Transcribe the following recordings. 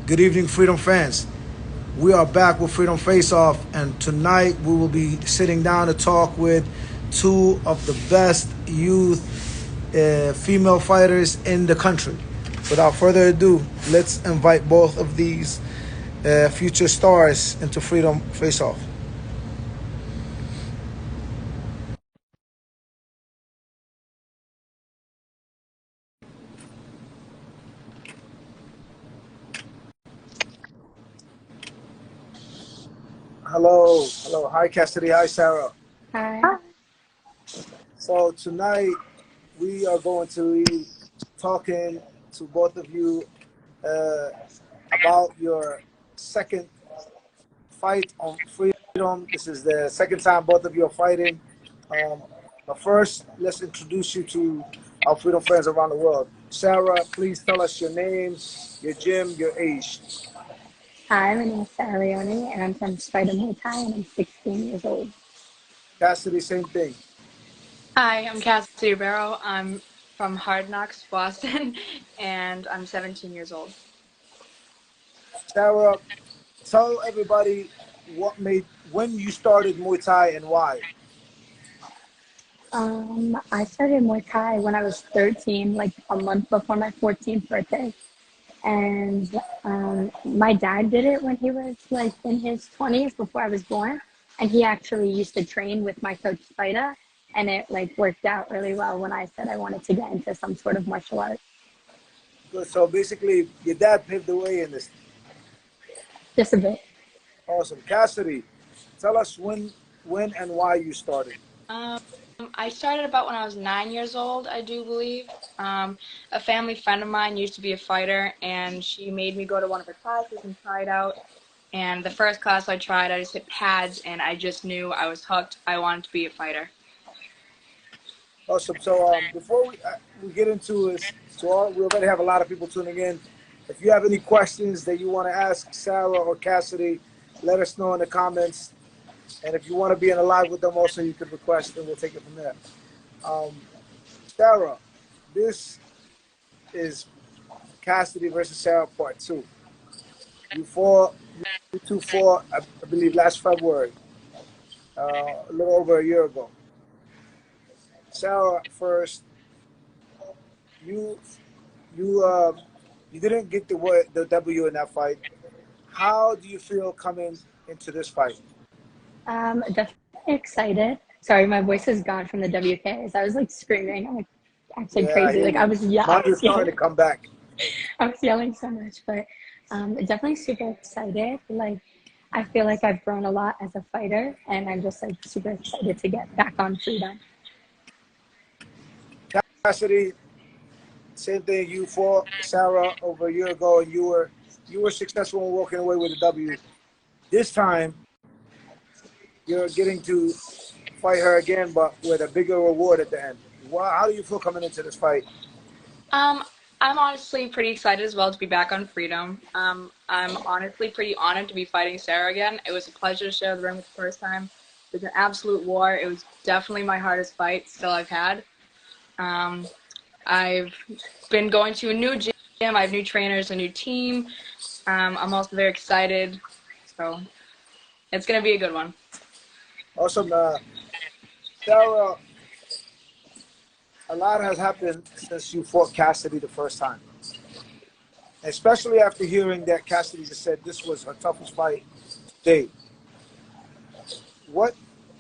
Good evening, Freedom fans. We are back with Freedom Face Off, and tonight we will be sitting down to talk with two of the best youth female fighters in the country. Without further ado, let's invite both of these future stars into Freedom Face Off. Hello. Hi, Cassidy. Hi, Sarah. Hi. So tonight we are going to be talking to both of you uh, about your second fight on Freedom. This is the second time both of you are fighting. Um, but first, let's introduce you to our Freedom fans around the world. Sarah, please tell us your name, your gym, your age. Hi, my name is Sarah Leone, and I'm from Spider Muay Thai, and I'm 16 years old. Cassidy, same thing. Hi, I'm Cassidy and Ribeiro. I'm from Hard Knocks, Boston, and I'm 17 years old. Sarah, tell everybody when you started Muay Thai and why. I started Muay Thai when I was 13, like a month before my 14th birthday. And my dad did it when he was like in his 20s before I was born. And he actually used to train with my coach Spider. And it like worked out really well when I said I wanted to get into some sort of martial art. Good. So basically, your dad paved the way in this. Just a bit. Awesome. Cassidy, tell us when and why you started. Um, I started about when I was 9 years old, I do believe. A family friend of mine used to be a fighter, and she made me go to one of her classes and try it out. And the first class I tried, I just hit pads, and I just knew I was hooked. I wanted to be a fighter. Awesome. So before we get into this, we already have a lot of people tuning in. If you have any questions that you want to ask Sarah or Cassidy, let us know in the comments. And if you want to be in a live with them, also you can request, and we'll take it from there. Um, Sarah, this is Cassidy versus Sarah Part 2. You fought, you two fought, I believe, last February, a little over a year ago. Sarah, first, you you you didn't get the W in that fight. How do you feel coming into this fight? Definitely excited. Sorry, my voice is gone from the WKs. I was like screaming. I'm like actually Yeah, I crazy. hear Like I you. was, yeah, I Mine is was starting yelling. to come back. I was yelling so much, but definitely super excited. Like I feel like I've grown a lot as a fighter, and I'm just like super excited to get back on Freedom. Cassidy, same thing. You fought Sarah over a year ago, and you were successful in walking away with a W. This time, you're getting to fight her again, but with a bigger reward at the end. How do you feel coming into this fight? Um, I'm honestly pretty excited as well to be back on Freedom. I'm honestly pretty honored to be fighting Sarah again. It was a pleasure to share the ring with the first time. It was an absolute war. It was definitely my hardest fight still I've had. Um, I've been going to a new gym. I have new trainers, a new team. I'm also very excited. So it's going to be a good one. Awesome. Sarah, a lot has happened since you fought Cassidy the first time, especially after hearing that Cassidy just said this was her toughest fight to date. What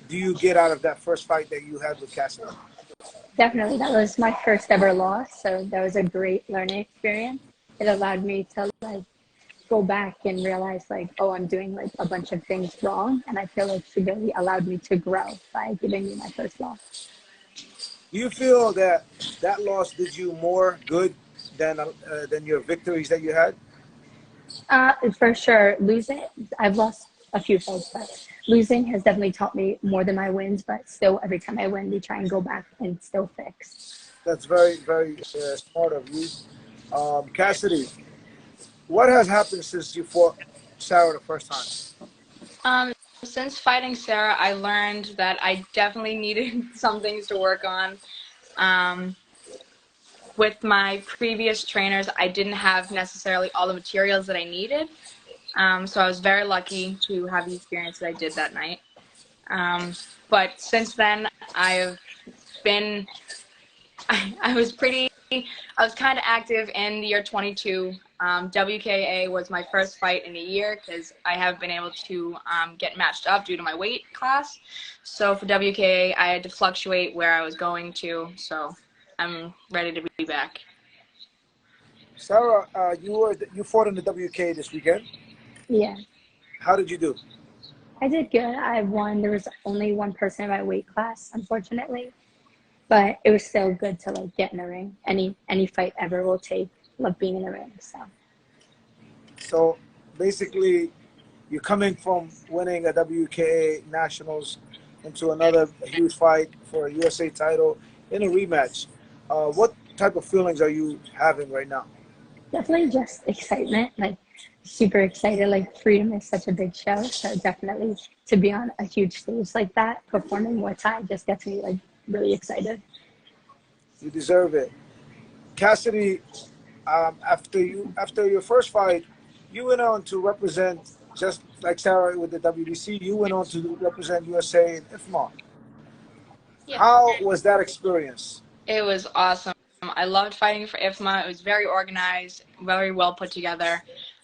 do you get out of that first fight that you had with Cassidy? Definitely, that was my first ever loss, so that was a great learning experience. It allowed me to like go back and realize like, oh, I'm doing like a bunch of things wrong, and I feel like she really allowed me to grow by giving me my first loss. Do you feel that that loss did you more good than your victories that you had? For sure, losing, I've lost a few fights, but losing has definitely taught me more than my wins. But still, every time I win, we try and go back and still fix. That's very smart of you. Cassidy, what has happened since you fought Sarah the first time? Um, since fighting Sarah, I learned that I definitely needed some things to work on. Um, with my previous trainers, I didn't have necessarily all the materials that I needed. So I was very lucky to have the experience that I did that night. But since then, I've been, I was kind of active in the year 22. WKA was my first fight in a year because I haven't been able to get matched up due to my weight class. So for WKA, I had to fluctuate where I was going to. So I'm ready to be back. Sarah, you fought in the WK this weekend. Yeah, How did you do? I did good. I won. There was only one person in my weight class, unfortunately, but it was still good to like get in the ring. Any fight ever will take. Love being in the ring. So basically, you're coming from winning a WKA Nationals into another huge fight for a USA title in a rematch. What type of feelings are you having right now? Definitely just excitement, like super excited. Like Freedom is such a big show, so definitely to be on a huge stage like that, performing Muay Thai just gets me like really excited. You deserve it. Cassidy, after your first fight, you went on to represent, just like Sarah with the WBC, you went on to represent USA in IFMA. Yeah. How was that experience? It was awesome. I loved fighting for IFMA. It was very organized, very well put together.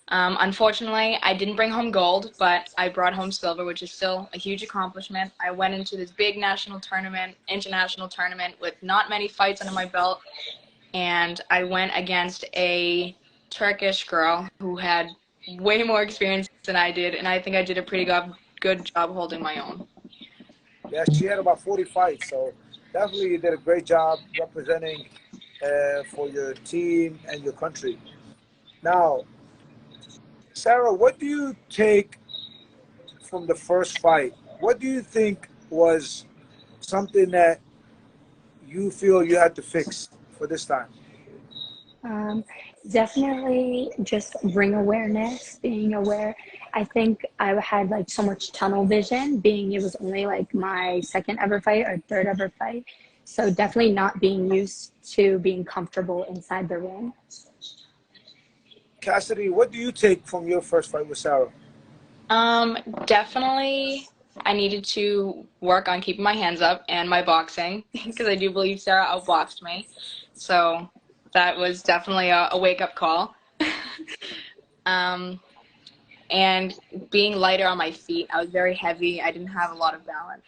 Unfortunately, I didn't bring home gold, but I brought home silver, which is still a huge accomplishment. I went into this big national tournament, international tournament, with not many fights under my belt, and I went against a Turkish girl who had way more experience than I did, and I think I did a pretty good job holding my own. Yeah, she had about 40 fights, so definitely you did a great job representing for your team and your country. Now, Sarah, what do you take from the first fight? What do you think was something that you feel you had to fix for this time? Um, Definitely just ring awareness, being aware. I think I had like so much tunnel vision, being it was only like my second ever fight or third ever fight. So definitely not being used to being comfortable inside the ring. Cassidy, what do you take from your first fight with Sarah? Definitely I needed to work on keeping my hands up and my boxing because I do believe Sarah outboxed me. So that was definitely a wake-up call. um, and being lighter on my feet. I was very heavy. I didn't have a lot of balance.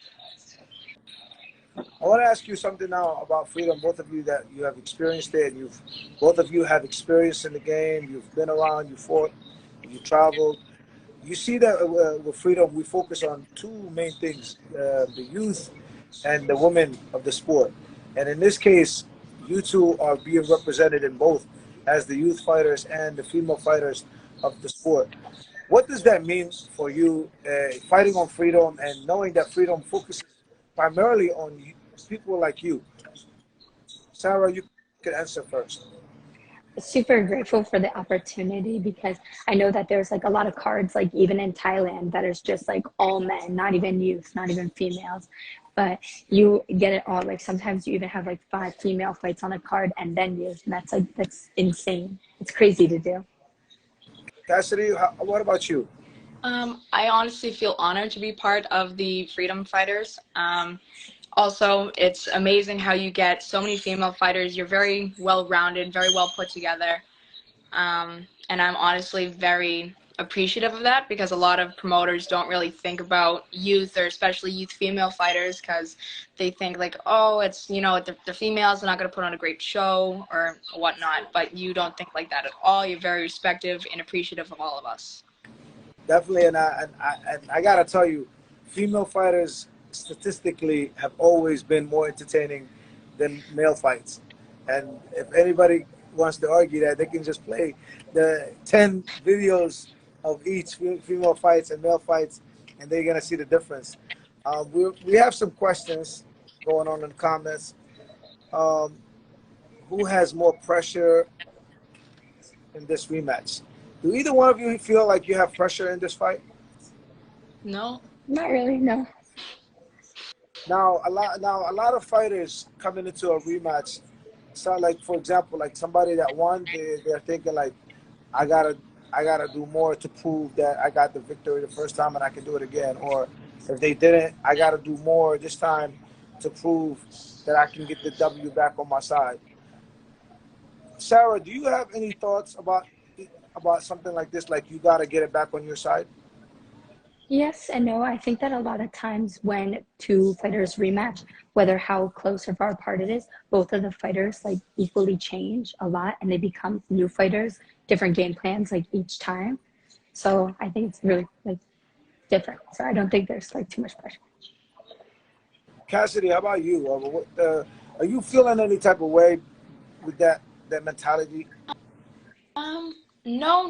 I want to ask you something now about freedom. Both of you that you have experienced it, and both of you have experience in the game. You've been around, you fought, you traveled. You see that with freedom, we focus on two main things: the youth and the women of the sport. And in this case, you two are being represented in both as the youth fighters and the female fighters of the sport. What does that mean for you, fighting on freedom and knowing that freedom focuses primarily on people like you? Sarah, you can answer first. Super grateful for the opportunity because I know that there's like a lot of cards, like even in Thailand, that is just like all men, not even youth, not even females. But you get it all. Like sometimes you even have like 5 female fights on a card and then youth. And that's insane. It's crazy to do. Cassidy, what about you? I honestly feel honored to be part of the Freedom Fighters. Also, it's amazing how you get so many female fighters. You're very well-rounded, very well put together. And I'm honestly very appreciative of that because a lot of promoters don't really think about youth or especially youth female fighters because they think like, oh, it's, the females are not going to put on a great show or whatnot. But you don't think like that at all. You're very respectful and appreciative of all of us. Definitely, and I gotta tell you, female fighters statistically have always been more entertaining than male fights. And if anybody wants to argue that, they can just play the 10 videos of each female fights and male fights, and they're gonna see the difference. We have some questions going on in the comments. Um, who has more pressure in this rematch? Do either one of you feel like you have pressure in this fight? No. Not really, no. Now a lot of fighters coming into a rematch so like for example, like somebody that won, they're thinking like, I gotta I gotta do more to prove that I got the victory the first time and I can do it again. Or if they didn't, I gotta do more this time to prove that I can get the W back on my side. Sarah, do you have any thoughts about something like this? Like you gotta get it back on your side? Yes and no. I think that a lot of times when two fighters rematch, whether how close or far apart it is, both of the fighters like equally change a lot and they become new fighters, different game plans like each time. So I think it's really like different. So I don't think there's like too much pressure. Cassidy, how about you? Are you feeling any type of way with that mentality? No,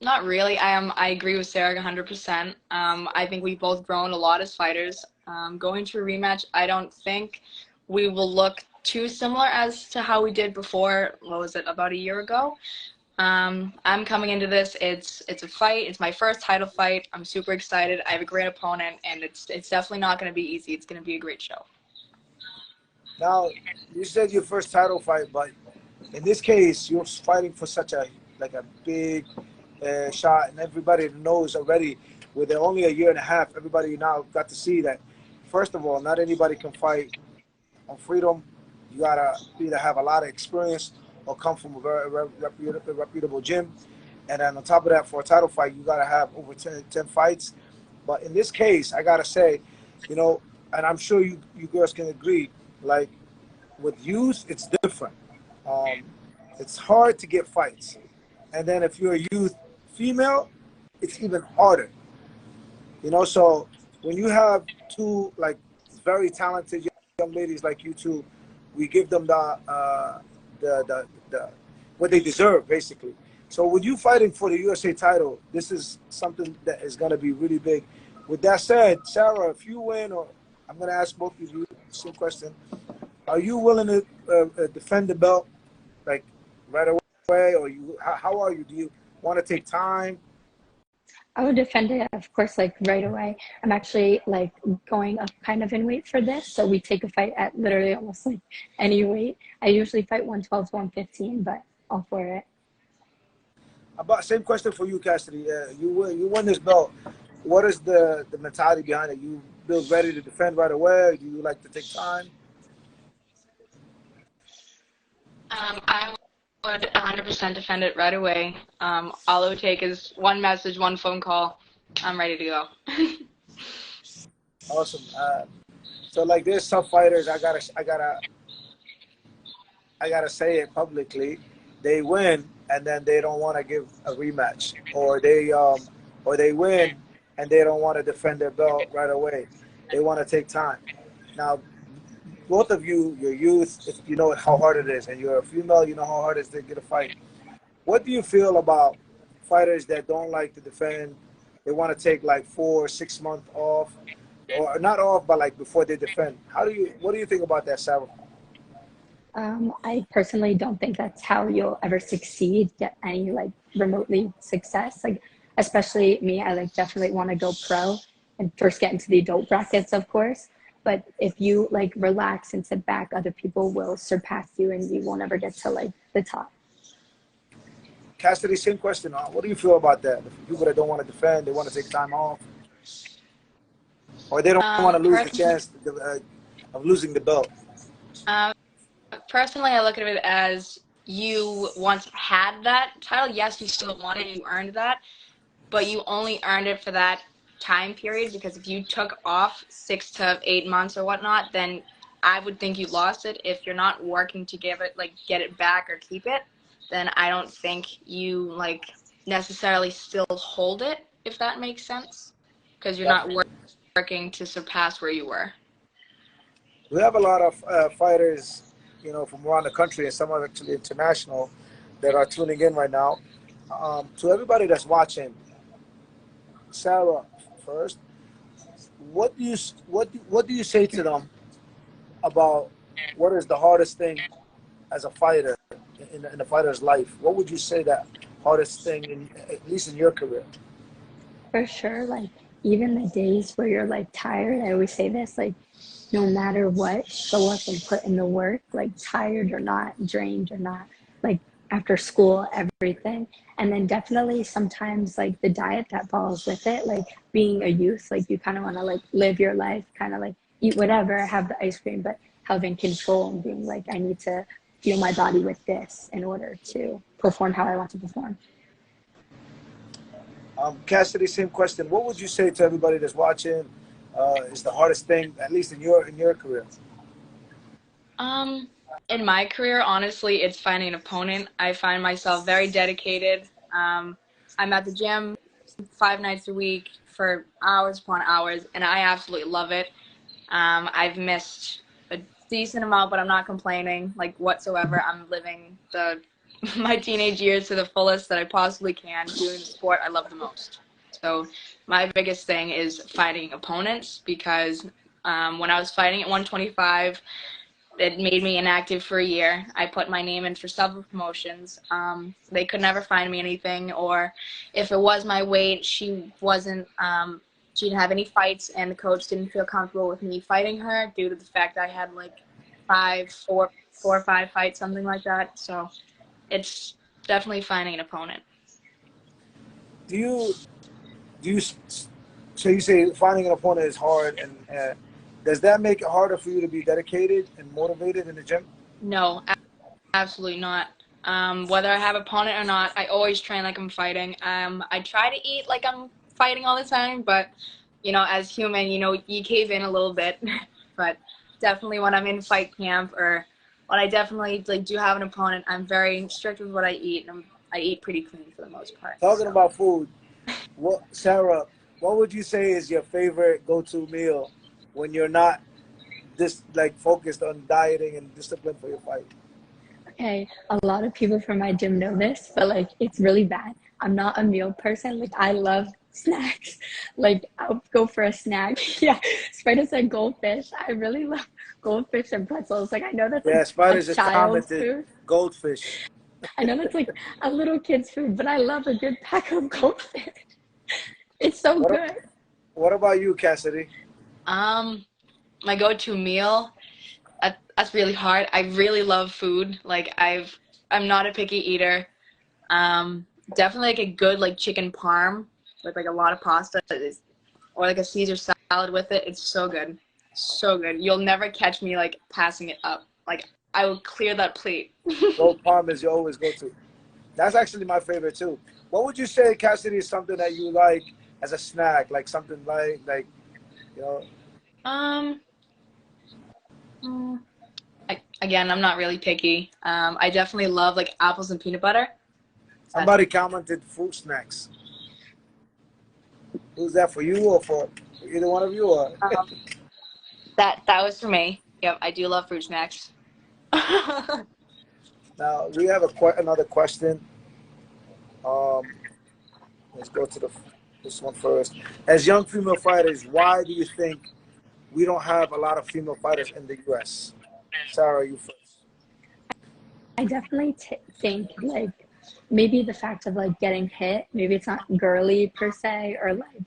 not really. I agree with Sarah 100%. I think we've both grown a lot as fighters. Going to a rematch, I don't think we will look too similar as to how we did before. What was it, about a year ago? I'm coming into this. It's a fight. It's my first title fight. I'm super excited. I have a great opponent, and it's definitely not going to be easy. It's going to be a great show. Now, you said your first title fight, but in this case, you're fighting for such a big shot, and everybody knows already. With it only a year and a half, everybody now got to see that. First of all, not anybody can fight on freedom. You gotta either have a lot of experience or come from a very reputable gym. And then on top of that, for a title fight, you gotta have over 10 fights. But in this case, I gotta say, you know, and I'm sure you girls can agree, like with youth, it's different. Um, it's hard to get fights. And then if you're a youth female, it's even harder. So when you have two like very talented young ladies like you two, we give them the what they deserve basically. So with you fighting for the USA title, this is something that is going to be really big. With that said, Sarah, if you win, or I'm going to ask both of you the same question, are you willing to defend the belt like right away, or how are you? Do you want to take time? I would defend it, of course, like right away. I'm actually like going up kind of in weight for this. So we take a fight at literally almost like any weight. I usually fight 112 to 115, but all for it. About same question for you, Cassidy. You won this belt. What is the mentality behind it? You feel ready to defend right away? Or do you like to take time? I would 100% defend it right away. All it would take is one message, one phone call. I'm ready to go. Awesome. So like, there's some fighters. I gotta say it publicly. They win and then they don't want to give a rematch, or they win and they don't want to defend their belt right away. They want to take time. Now, both of you, your youth, if you know how hard it is, and you're a female, you know how hard it is to get a fight. What do you feel about fighters that don't like to defend? They want to take like 4 or 6 months off, or not off, but like before they defend. What do you think about that, Sarah? I personally don't think that's how you'll ever succeed, get any like remotely success. Like, especially me, I like definitely want to go pro and first get into the adult brackets, of course. But if you like relax and sit back, other people will surpass you and you won't ever get to like the top. Cassidy, same question. What do you feel about that? The people that don't want to defend, they want to take time off, or they don't want to lose the chance of losing the belt. Um, Personally, I look at it as you once had that title. Yes, you still want it. You earned that, but you only earned it for that time period, because if you took off 6 to 8 months or whatnot, then I would think you lost it. If you're not working to get it back or keep it, then I don't think you like necessarily still hold it, if that makes sense, because you're not working to surpass where you were. We have a lot of fighters, from around the country, and some are actually international, that are tuning in right now. To everybody that's watching, Sarah, first, what do you say to them about what is the hardest thing as a fighter in a fighter's life? What would you say that hardest thing, at least in your career? For sure, like even the days where you're like tired, I always say this, like no matter what, show up and put in the work, like tired or not, drained or not, like after school, everything. And then definitely sometimes like the diet that follows with it, like being a youth, like you kind of want to like live your life, kind of like eat whatever, have the ice cream, but having control and being like, I need to fuel my body with this in order to perform how I want to perform. Cassidy, same question. What would you say to everybody that's watching? Is the hardest thing, at least in your career? In my career, honestly, it's finding an opponent. I find myself very dedicated. I'm at the gym 5 nights a week for hours upon hours, and I absolutely love it. I've missed a decent amount, but I'm not complaining, like, whatsoever. I'm living my teenage years to the fullest that I possibly can, doing the sport I love the most. So my biggest thing is finding opponents, because when I was fighting at 125, it made me inactive for a year. I put my name in for several promotions. They could never find me anything, or if it was my weight, she didn't have any fights, and the coach didn't feel comfortable with me fighting her due to the fact I had like four or five fights, something like that. So it's definitely finding an opponent. Do you so you say finding an opponent is hard, and does that make it harder for you to be dedicated and motivated in the gym? No, absolutely not. Whether I have an opponent or not, I always train like I'm fighting. I try to eat like I'm fighting all the time, but as human, you cave in a little bit. But definitely when I'm in fight camp, or when I definitely do have an opponent, I'm very strict with what I eat, and I eat pretty clean for the most part. Talking about food, Sarah, what would you say is your favorite go-to meal when you're not focused on dieting and discipline for your fight? Okay, a lot of people from my gym know this, but like it's really bad. I'm not a meal person. Like I love snacks. Like I'll go for a snack. Yeah, Spider said goldfish. I really love goldfish and pretzels. Like I know that's like a Spider just child's commented food. goldfish. I know that's like a little kid's food, but I love a good pack of goldfish. It's so good. What about you, Cassidy? My go-to meal. That's really hard. I really love food. Like I'm not a picky eater. Definitely like a good like chicken parm with like a lot of pasta, or like a Caesar salad with it. It's so good, so good. You'll never catch me like passing it up. Like I will clear that plate. Gold parm is your always go-to. That's actually my favorite too. What would you say, Cassidy, is something that you like as a snack, like something like you know? Again, I'm not really picky. I definitely love like apples and peanut butter. Somebody commented fruit snacks. Who's that, for you or for either one of you? Or That was for me. Yep, I do love fruit snacks. now we have another question. Let's go to this one first. As young female fighters, why do you think we don't have a lot of female fighters in the U.S.? Sarah, you first. I definitely think like maybe the fact of like getting hit, maybe it's not girly per se, or like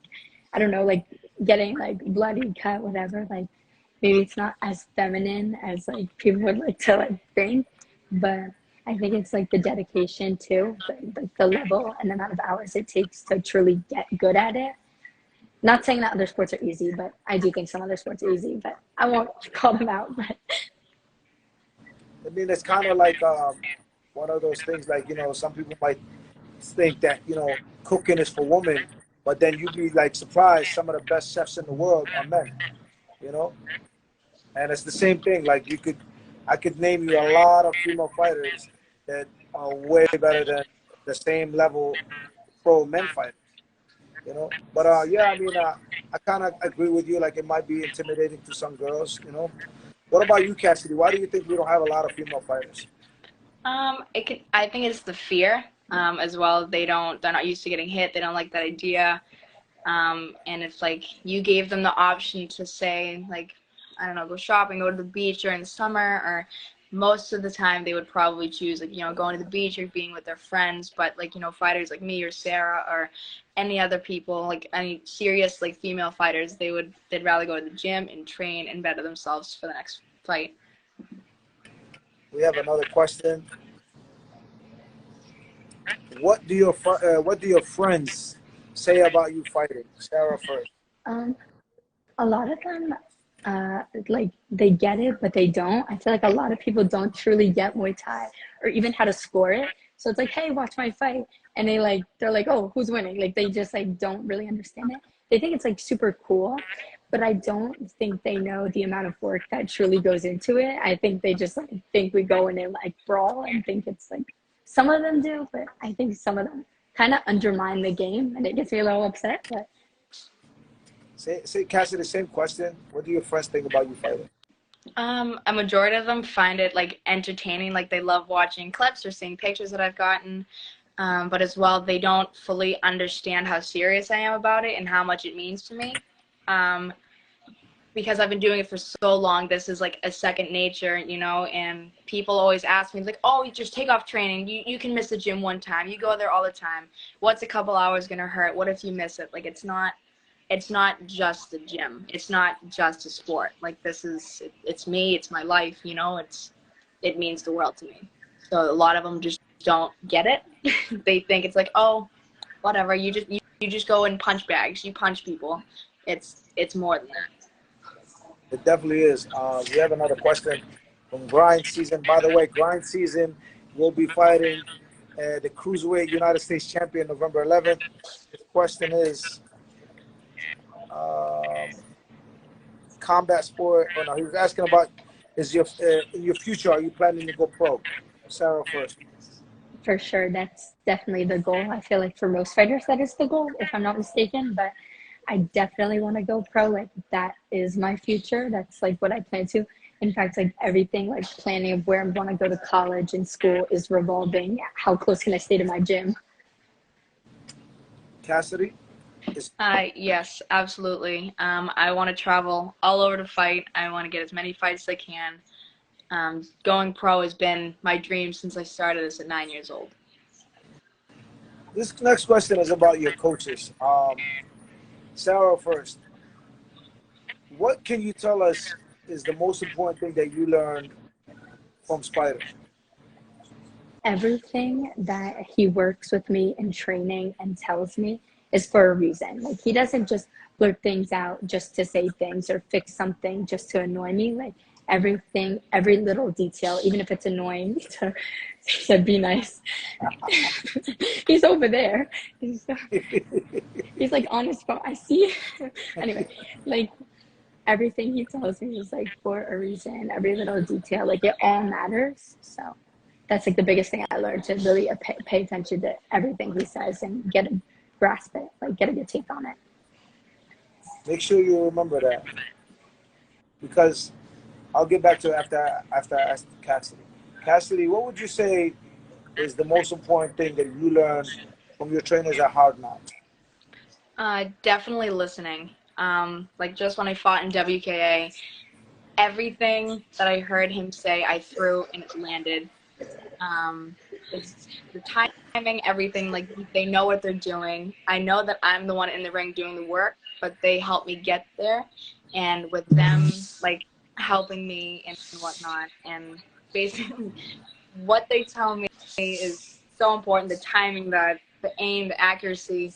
I don't know, like getting like bloody cut, whatever, like maybe it's not as feminine as like people would like to like think, but I think it's like the dedication too, the level and the amount of hours it takes to truly get good at it. Not saying that other sports are easy, but I do think some other sports are easy, but I won't call them out. But I mean, it's kind of like one of those things, like, some people might think that, cooking is for women, but then you'd be like surprised some of the best chefs in the world are men, you know? And it's the same thing. Like I could name you a lot of female fighters that are way better than the same level pro men fighters, But yeah, I mean, I kind of agree with you. Like it might be intimidating to some girls, What about you, Cassidy? Why do you think we don't have a lot of female fighters? I think it's the fear, as well. They're not used to getting hit. They don't like that idea. And it's like you gave them the option to say, like, I don't know, go shopping, go to the beach during the summer, or most of the time they would probably choose, like, going to the beach or being with their friends. But, like, fighters like me or Sarah or any other people, like any serious, like, female fighters, they'd rather go to the gym and train and better themselves for the next fight. We have another question. What do your friends say about you fighting? Sarah first. A lot of them, like they get it, but they don't. I feel like a lot of people don't truly get Muay Thai or even how to score it. So it's like, hey, watch my fight, and they're like, oh, who's winning? Like they just like don't really understand it. They think it's like super cool, but I don't think they know the amount of work that truly goes into it. I think they just like think we go in and like brawl and think it's like some of them do, but I think some of them kind of undermine the game, and it gets me a little upset. But Say Cassidy, the same question. What do your friends think about you fighting? A majority of them find it like entertaining, like they love watching clips or seeing pictures that I've gotten. But as well, they don't fully understand how serious I am about it and how much it means to me. Because I've been doing it for so long, this is like a second nature, and people always ask me, like, oh, you just take off training. You can miss the gym one time. You go there all the time. What's a couple hours going to hurt? What if you miss it? Like, it's not just a gym. It's not just a sport. Like, it's me. It's my life, it means the world to me. So a lot of them just don't get it. They think it's like, oh, whatever. You just go and punch bags. You punch people. It's more than that. It definitely is. We have another question from Grind Season. By the way, Grind Season will be fighting the Cruiserweight United States Champion November 11th. The question is, combat sport. Oh no, he was asking about in your future, are you planning to go pro? Sarah first. for sure, that's definitely the goal. I feel like for most fighters, that is the goal, if I'm not mistaken. But I definitely want to go pro. Like that is my future. That's like what I plan to. In fact, like everything, like planning of where I'm going to go to college and school is revolving. How close can I stay to my gym? Cassidy? Yes, absolutely. I want to travel all over to fight. I want to get as many fights as I can. Going pro has been my dream since I started this at 9 years old. This next question is about your coaches. Sarah first. What can you tell us is the most important thing that you learned from Spider? Everything that he works with me in training and tells me is for a reason. Like he doesn't just blurt things out just to say things or fix something just to annoy me. Like everything, every little detail, even if it's annoying, he said, be nice. He's over there. He's like on his phone. I see. Anyway, like everything he tells me is like for a reason. Every little detail, like it all matters. So that's like the biggest thing I learned, to really pay attention to everything he says and grasp it, like get a good take on it. Make sure you remember that, because I'll get back to it after I ask Cassidy. Cassidy, what would you say is the most important thing that you learned from your trainers at Hard Knocks? Definitely listening. Like just when I fought in WKA, everything that I heard him say, I threw and it landed. It's the timing, everything, like they know what they're doing. I know that I'm the one in the ring doing the work, but they help me get there. And with them, like helping me and whatnot, and basically what they tell me is so important. The timing, the aim, the accuracy.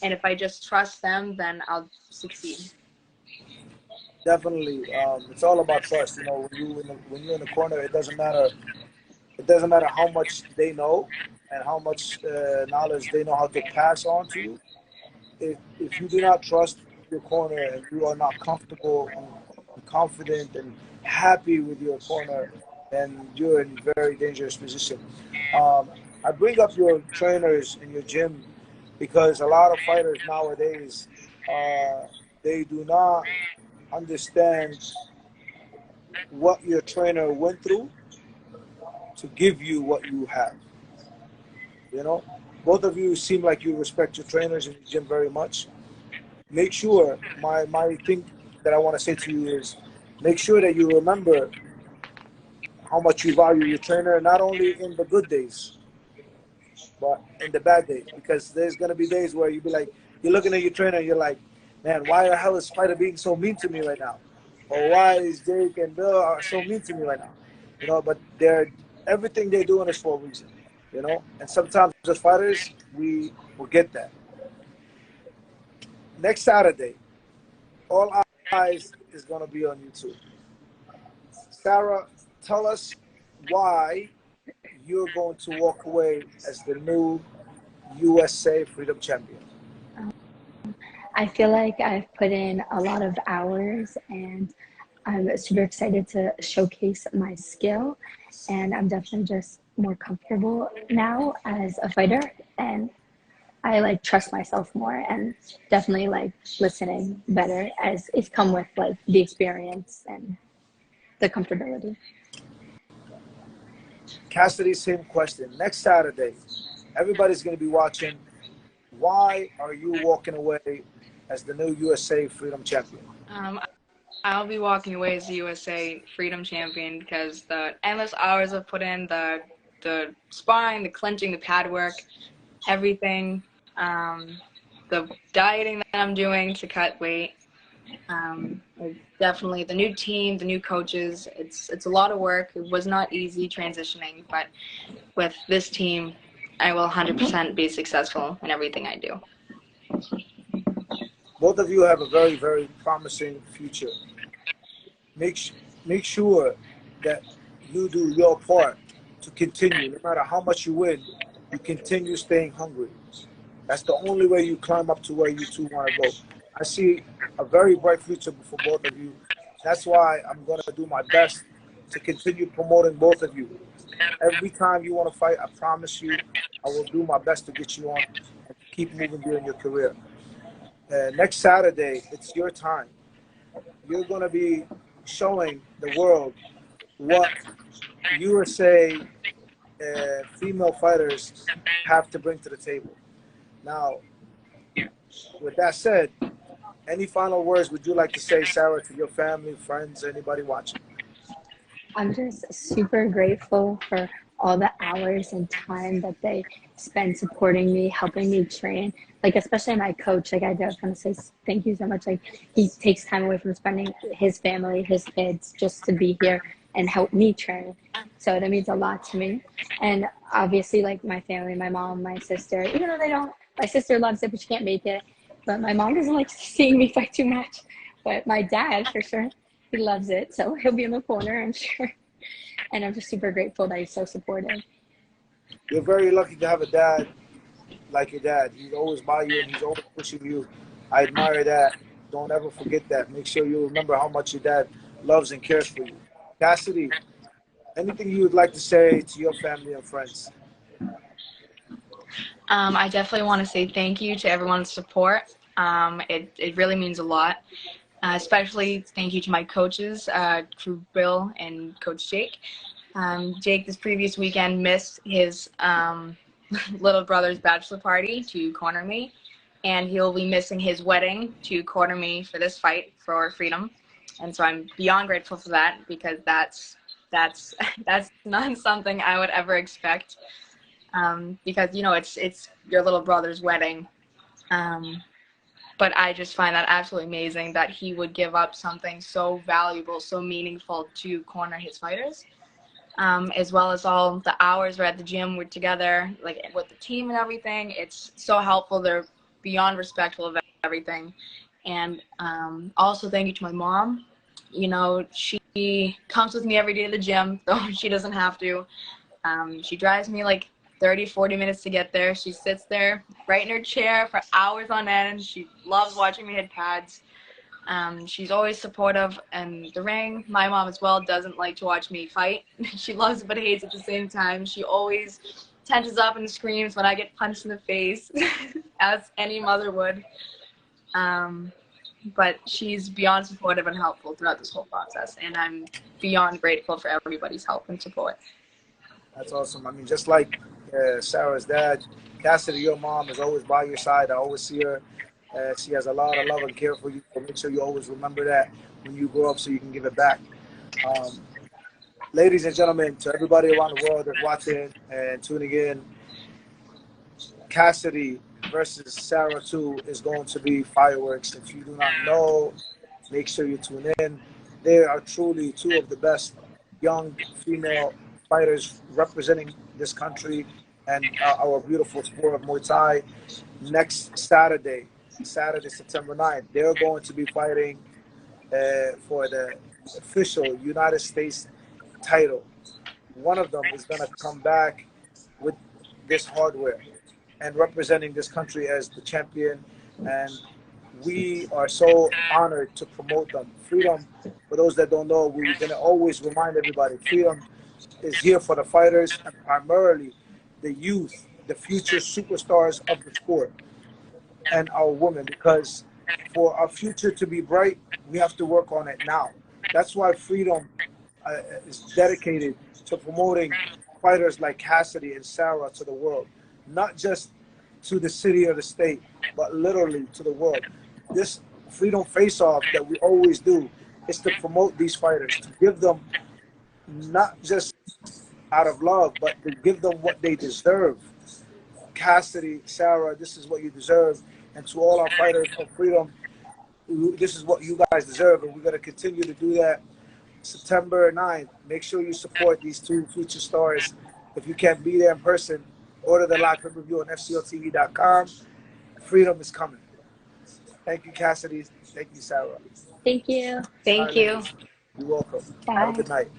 And if I just trust them, then I'll succeed. Definitely, it's all about trust. When you're in the corner, it doesn't matter. It doesn't matter how much they know and how much knowledge they know how to pass on to you. If you do not trust your corner and you are not comfortable and confident and happy with your corner, then you're in a very dangerous position. I bring up your trainers in your gym because a lot of fighters nowadays, they do not understand what your trainer went through to give you what you have. Both of you seem like you respect your trainers in the gym very much. Make sure, my thing that I want to say to you is, make sure that you remember how much you value your trainer, not only in the good days, but in the bad days. Because there's gonna be days where you be like, you're looking at your trainer and you're like, man, why the hell is Spider being so mean to me right now? Or why is Jake and Bill are so mean to me right now? You know, but they're everything they're doing is for a reason. You know, and sometimes as fighters, we will get that. Next Saturday, all eyes is going to be on YouTube. Sarah, tell us why you're going to walk away as the new USA Freedom Champion. I feel like I've put in a lot of hours and I'm super excited to showcase my skill. And I'm definitely just more comfortable now as a fighter. And I like trust myself more and definitely like listening better as it's come with like the experience and the comfortability. Cassidy, same question. Next Saturday, everybody's going to be watching. Why are you walking away as the new USA Freedom Champion? I'll be walking away as the USA Freedom Champion because the endless hours I've put in, the sparring, the clinching, the pad work, everything, the dieting that I'm doing to cut weight, definitely the new team, the new coaches. It's a lot of work. It was not easy transitioning, but with this team, I will 100% be successful in everything I do. Both of you have a very, very promising future. Make sure that you do your part to continue. No matter how much you win, you continue staying hungry. That's the only way you climb up to where you two want to go. I see a very bright future for both of you. That's why I'm going to do my best to continue promoting both of you. Every time you want to fight, I promise you, I will do my best to get you on and keep moving during your career. Next Saturday, it's your time. You're going to be showing the world what USA female fighters have to bring to the table. Now, with that said, any final words would you like to say, Sarah, to your family, friends, anybody watching? I'm just super grateful for all the hours and time that they spend supporting me, helping me train. Like, especially my coach, like, I just want to say thank you so much. Like, he takes time away from spending his family, his kids, just to be here and help me train. So that means a lot to me. And obviously, like, my family, my mom, my sister, even though they don't, my sister loves it, but she can't make it. But my mom doesn't like seeing me fight too much. But my dad, for sure, he loves it. So he'll be in the corner, I'm sure. And I'm just super grateful that he's so supportive. You're very lucky to have a dad like your dad. He's always by you and he's always pushing you. I admire that. Don't ever forget that. Make sure you remember how much your dad loves and cares for you. Cassidy, anything you would like to say to your family and friends? I definitely want to say thank you to everyone's support. It really means a lot. Especially thank you to my coaches, Crew Bill and Coach Jake. Jake this previous weekend missed his little brother's bachelor party to corner me, and he'll be missing his wedding to corner me for this fight for freedom. And so I'm beyond grateful for that because that's not something I would ever expect. Because you know it's your little brother's wedding. But I just find that absolutely amazing that he would give up something so valuable, so meaningful to corner his fighters, as well as all the hours we're at the gym, we're together, like with the team and everything. It's so helpful. They're beyond respectful of everything. And also thank you to my mom. You know, she comes with me every day to the gym, though she doesn't have to. She drives me like 30, 40 minutes to get there. She sits there right in her chair for hours on end. She loves watching me hit pads. She's always supportive in the ring. My mom as well doesn't like to watch me fight. She loves it but hates at the same time. She always tenses up and screams when I get punched in the face, as any mother would. But she's beyond supportive and helpful throughout this whole process, and I'm beyond grateful for everybody's help and support. That's awesome. I mean, just like Sarah's dad, Cassidy, your mom is always by your side. I always see her. She has a lot of love and care for you. So make sure you always remember that when you grow up so you can give it back. ladies and gentlemen, to everybody around the world that's watching and tuning in, Cassidy versus Sarah 2 is going to be fireworks. If you do not know, make sure you tune in. They are truly two of the best young female fighters representing this country and our beautiful sport of Muay Thai. Next Saturday, September 9th, they're going to be fighting for the official United States title. One of them is going to come back with this hardware and representing this country as the champion. And we are so honored to promote them. Freedom, for those that don't know, we're going to always remind everybody, freedom is here for the fighters and primarily the youth, the future superstars of the sport, and our women, because for our future to be bright, we have to work on it now. That's why freedom is dedicated to promoting fighters like Cassidy and Sarah to the world, not just to the city or the state, but literally to the world. This freedom face-off that we always do is to promote these fighters, to give them not just out of love, but to give them what they deserve. Cassidy, Sarah, this is what you deserve. And to all our fighters of freedom, this is what you guys deserve. And we're going to continue to do that. September 9th, make sure you support these two future stars. If you can't be there in person, order the live review on FCOTV.com. Freedom is coming. Thank you, Cassidy. Thank you, Sarah. Thank you. Thank you. You're welcome. Bye. Have a good night.